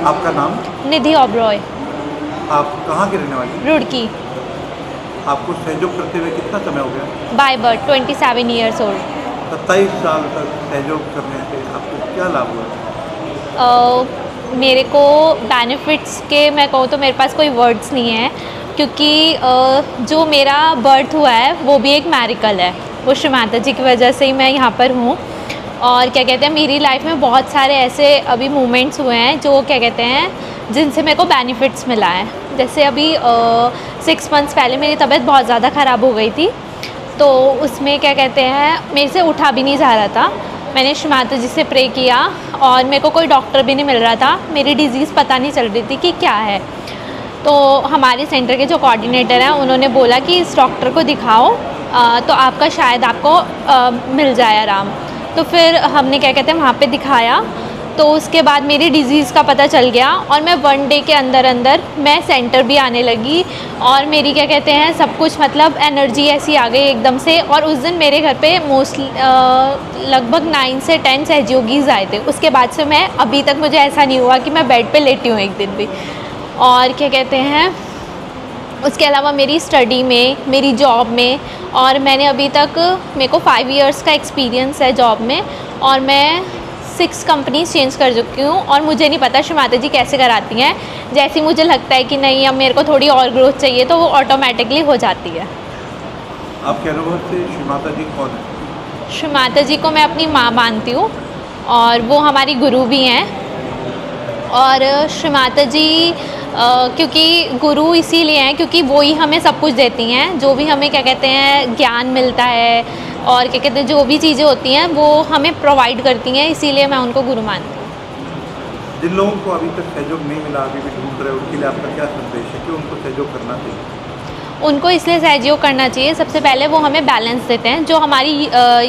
आपका नाम? निधि ओबरॉय, आप कहाँ के रहने वाले हैं? रुड़की, आपको सहयोग करते हुए कितना समय हो गया? By birth 27 years old. 27 साल तक सहयोग करने से आपको क्या लाभ हुआ? मेरे को बेनिफिट्स के मैं कहूँ तो मेरे पास कोई वर्ड्स नहीं है, क्योंकि जो मेरा बर्थ हुआ है वो भी एक मैरिकल है। वो श्री माता जी की वजह से ही मैं यहाँ पर हूँ। और क्या कहते हैं, मेरी लाइफ में बहुत सारे ऐसे अभी मोमेंट्स हुए हैं जो क्या कहते हैं जिनसे मेरे को बेनिफिट्स मिला है। जैसे अभी 6 मंथ्स पहले मेरी तबीयत बहुत ज़्यादा ख़राब हो गई थी, तो उसमें क्या कहते हैं मेरे से उठा भी नहीं जा रहा था। मैंने श्री माता जी से प्रे किया और मेरे को कोई डॉक्टर भी नहीं मिल रहा था, मेरी डिज़ीज़ पता नहीं चल रही थी कि क्या है। तो हमारे सेंटर के जो कोऑर्डिनेटर हैं उन्होंने बोला कि इस डॉक्टर को दिखाओ, तो आपका शायद आपको मिल जाए आराम। तो फिर हमने क्या कहते हैं वहाँ पे दिखाया, तो उसके बाद मेरी डिज़ीज़ का पता चल गया और मैं 1 डे के अंदर अंदर मैं सेंटर भी आने लगी और मेरी क्या कहते हैं सब कुछ मतलब एनर्जी ऐसी आ गई एकदम से। और उस दिन मेरे घर पे मोस्टली लगभग 9 से 10 सहयोगीज़ आए थे। उसके बाद से मैं अभी तक मुझे ऐसा नहीं हुआ कि मैं बेड पे लेटी हूँ एक दिन भी। और क्या कहते हैं उसके अलावा मेरी स्टडी में, मेरी जॉब में, और मैंने अभी तक मेरे को 5 इयर्स का एक्सपीरियंस है जॉब में और मैं 6 कंपनीज चेंज कर चुकी हूँ। और मुझे नहीं पता श्री माता जी कैसे कराती हैं, जैसे मुझे लगता है कि नहीं अब मेरे को थोड़ी और ग्रोथ चाहिए तो वो ऑटोमेटिकली हो जाती है। आपके अनुभव से श्री माता जी कौन है? श्री माता जी को मैं अपनी माँ मानती हूँ और वो हमारी गुरु भी हैं। और श्री माता जी क्योंकि गुरु इसीलिए हैं क्योंकि वो ही हमें सब कुछ देती हैं, जो भी हमें क्या कहते हैं ज्ञान मिलता है और क्या कहते हैं जो भी चीज़ें होती हैं वो हमें प्रोवाइड करती हैं, इसीलिए मैं उनको गुरु मानती हूँ। जिन लोगों को अभी तक सहयोग नहीं मिला, अभी भी ढूंढ रहे हैं, उनके लिए आपका क्या संदेश है कि उनको सहयोग करना चाहिए? उनको इसलिए सहयोग करना चाहिए, सबसे पहले वो हमें बैलेंस देते हैं, जो हमारी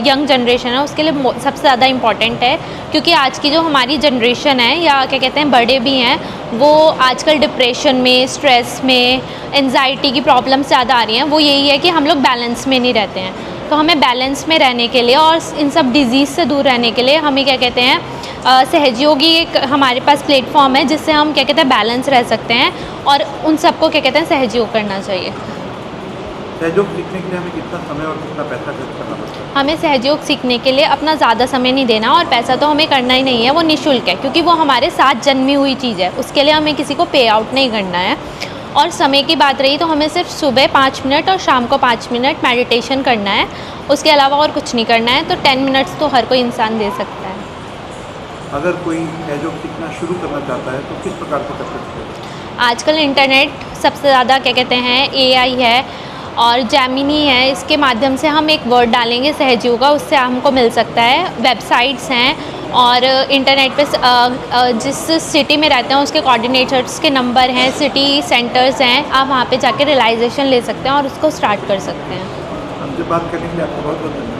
यंग जनरेशन है उसके लिए सबसे ज़्यादा इम्पॉर्टेंट है। क्योंकि आज की जो हमारी जनरेशन है या क्या कहते हैं बड़े भी हैं, वो आजकल डिप्रेशन में, स्ट्रेस में, एंजाइटी की प्रॉब्लम्स ज़्यादा आ रही हैं। वो यही है कि हम लोग बैलेंस में नहीं रहते हैं। तो हमें बैलेंस में रहने के लिए और इन सब डिज़ीज़ से दूर रहने के लिए हमें क्या कहते हैं सहयोगी एक हमारे पास प्लेटफॉर्म है जिससे हम क्या कहते हैं बैलेंस रह सकते हैं और उन सबको क्या कहते हैं सहयोग करना चाहिए। सहयोग सीखने के लिए हमें कितना समय और कितना पैसा खर्च करना पड़ता है? हमें सहयोग सीखने के लिए अपना ज़्यादा समय नहीं देना और पैसा तो हमें करना ही नहीं है, वो निःशुल्क है क्योंकि वो हमारे साथ जन्मी हुई चीज़ है, उसके लिए हमें किसी को पे आउट नहीं करना है। और समय की बात रही तो हमें सिर्फ सुबह 5 मिनट और शाम को 5 मिनट मेडिटेशन करना है, उसके अलावा और कुछ नहीं करना है। तो 10 मिनट्स तो हर कोई इंसान दे सकता है। अगर कोई सहयोग सीखना शुरू करना चाहता है तो किस प्रकार से कर सकते हैं? आजकल इंटरनेट सबसे ज़्यादा क्या कहते हैं AI है और जेमिनी है, इसके माध्यम से हम एक वर्ड डालेंगे सहयोग का, उससे हमको मिल सकता है। वेबसाइट्स हैं और इंटरनेट पे जिस सिटी में रहते हैं उसके कोऑर्डिनेटर्स के नंबर हैं, सिटी सेंटर्स हैं, आप वहाँ पे जाके रियलाइजेशन ले सकते हैं और उसको स्टार्ट कर सकते हैं। हमसे बात करने के लिए आपका बहुत बहुत धन्यवाद।